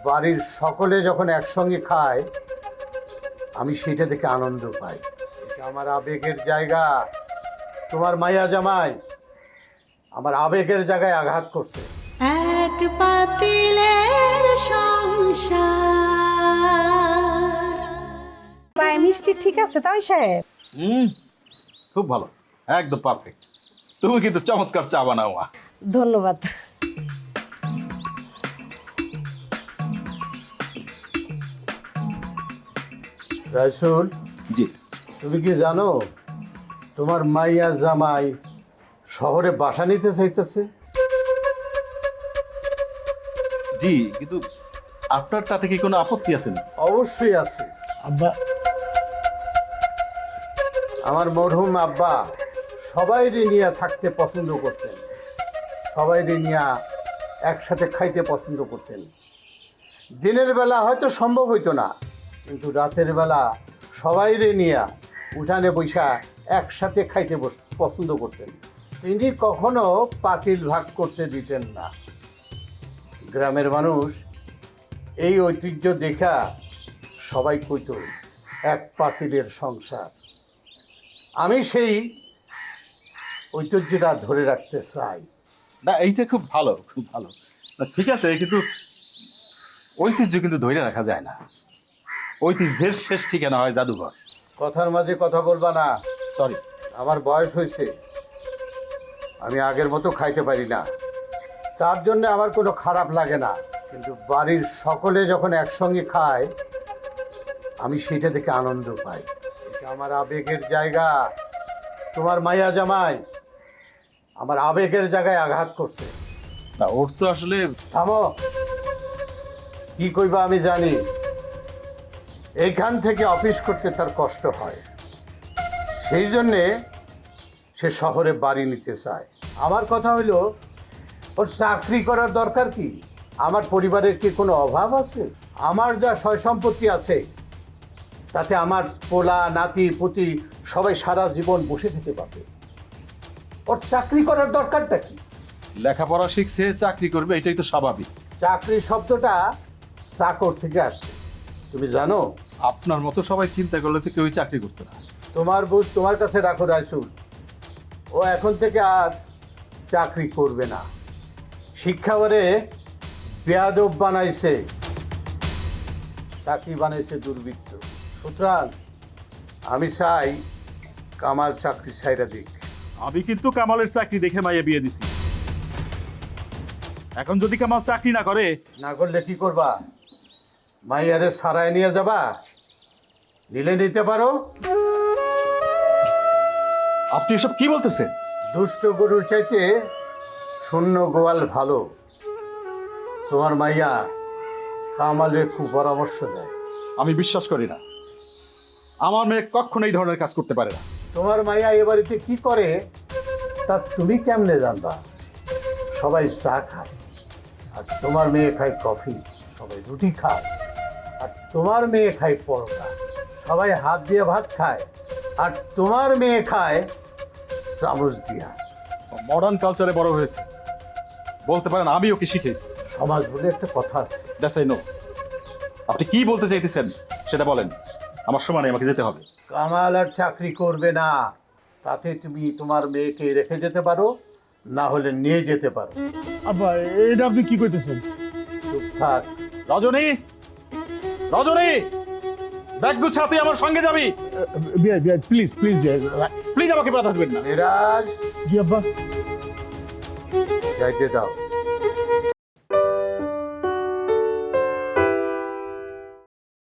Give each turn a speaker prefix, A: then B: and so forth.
A: বাড়ির সকলে যখন একসঙ্গে খায় আমি সেটা দেখে আনন্দ পাই। এটা আমার আবেগের জায়গা। তোমার মাইয়া জামাই আমার আবেগের জায়গায় আঘাত করছে।
B: এক পাতিলের সংসার।
C: প্রায় মিষ্টি ঠিক আছে তাই সাহেব?
D: খুব ভালো, একদম পারফেক্ট। তুমি কিন্তু চমৎকার চা বানাও মা।
C: ধন্যবাদ।
A: রাইসুল,
D: জি।
A: তুমি কি জানো তোমার মাইয়া জামাই শহরে বাসা নিতে চাইতেছে?
D: জি, কিন্তু আপনার তাতে কি কোনো আপত্তি আছে না?
A: অবশ্যই আছে।
E: আব্বা,
A: আমার মরহুম আব্বা সবাই নিয়ে থাকতে পছন্দ করতেন, সবাই নিয়ে একসাথে খাইতে পছন্দ করতেন। দিনের বেলা হয়তো সম্ভব হইতো না, কিন্তু রাতের বেলা সবাই নিয়ে উঠানে বৈশা একসাথে খাইতে পছন্দ করতেন। তিনি কখনো পাতিল ভাগ করতে দিতেন না। গ্রামের মানুষ এই ঐতিহ্য দেখা সবাই কইত এক পাতিলের সংসার। আমি সেই ঐতিহ্যটা ধরে রাখতে চাই।
D: না, এইটা খুব ভালো, খুব ভালো। না, ঠিক আছে, কিন্তু ঐতিহ্য কিন্তু ধরে রাখা যায় না। ঐতিহ্যের শেষ ঠিকানা হয় জাদুঘর।
A: কথার মাঝে কথা বলবা না।
D: সরি।
A: আমার বয়স হয়েছে, আমি আগের মতো খাইতে পারি না, তার জন্য আমার কোনো খারাপ লাগে না। কিন্তু বাড়ির সকলে যখন একসঙ্গে খায় আমি সেটা দেখে আনন্দ পাই। এটা আমার আবেগের জায়গা। তোমার মাইয়া জামাই আমার আবেগের জায়গায় আঘাত করছে।
D: না, ওর তো আসলে
A: থামো, কি কইবা আমি জানি। এইখান থেকে অফিস করতে তার কষ্ট হয়, সেই জন্যে সে শহরে বাড়ি নিতে চায়। আমার কথা হইল, ওর চাকরি করার দরকার কি? আমার পরিবারের কি কোনো অভাব আছে? আমার যা সয় সম্পত্তি আছে তাতে আমার পোলা নাতি পুতি সবাই সারা জীবন বসে থেকে পাবে। ওর চাকরি করার দরকারটা কি?
D: লেখাপড়া শিখছে, চাকরি করবে, এটাই তো স্বাভাবিক।
A: চাকরি শব্দটা চাকর থেকে আসছে, তুমি জানো?
D: আপনার মতো সবাই চিন্তা করলে তো কেউই চাকরি করতো না।
A: তোমার বুঝ তোমার কাছে রাখো রাইসুল। ও এখন থেকে আর চাকরি করবে না। শিক্ষা করে বেয়াদব বানাইছে, চাকরি বানাইছে দুর্বৃত্ত। সুতরাং আমি চাই কামাল চাকরি ছাইরা দিক।
F: আমি কিন্তু কামালের চাকরি দেখে মাইয়া বিয়ে দিছি। এখন যদি কামাল চাকরি না করে,
A: না করলে কি করবা? মাইয়ারে সারায় নিয়ে যাবা? নিলে নিতে পারো।
D: আপনি এসব কি বলতেছেন?
A: দুষ্ট গরুর চাইতে শূন্য গোয়াল ভালো। তোমার মাইয়া কামালের কুপরামর্শ দেয়।
D: আমি বিশ্বাস করি না। আমার মেয়ে কখনো এই ধরনের কাজ করতে পারে না।
A: তোমার মাইয়া এ বাড়িতে কি করে তা তুমি কেমনে জানবা? সবাই চা খায় আর তোমার মেয়ে খায় কফি। সবাই রুটি খায় আর তোমার মেয়ে খায় পরোটা। সবাই হাত দিয়ে ভাত খায় আর তোমার মেয়ে খায় চামচ দিয়া।
D: মডার্ন কালচারে বড় হয়েছে, বলতে পারেন আমি ওকে শিখেছি।
A: সমাজ বলে একটা কথা আছে।
D: That's I know. আপনি কি বলতে চাইতেছেন সেটা বলেন। আমার সময় নেই, আমাকে যেতে হবে।
A: কামাল আর চাকরি করবে না, তাতে তুমি তোমার মেয়েকে রেখে যেতে পারো, না হলে নিয়ে যেতে পারো।
E: আব্বা, এটা আপনি কি কইতেছেন?
A: চুপ থাক।
D: রজনী, রজনী, ব্যাগ গুছা, তুই আমার সঙ্গে যাবি।
E: বিয়াই বিয়াই, প্লিজ প্লিজ।
D: প্লিজ আমাকে বাধা দেবেন না।
A: মিরাজ,
E: জি আব্বা।
A: যাইতে দাও।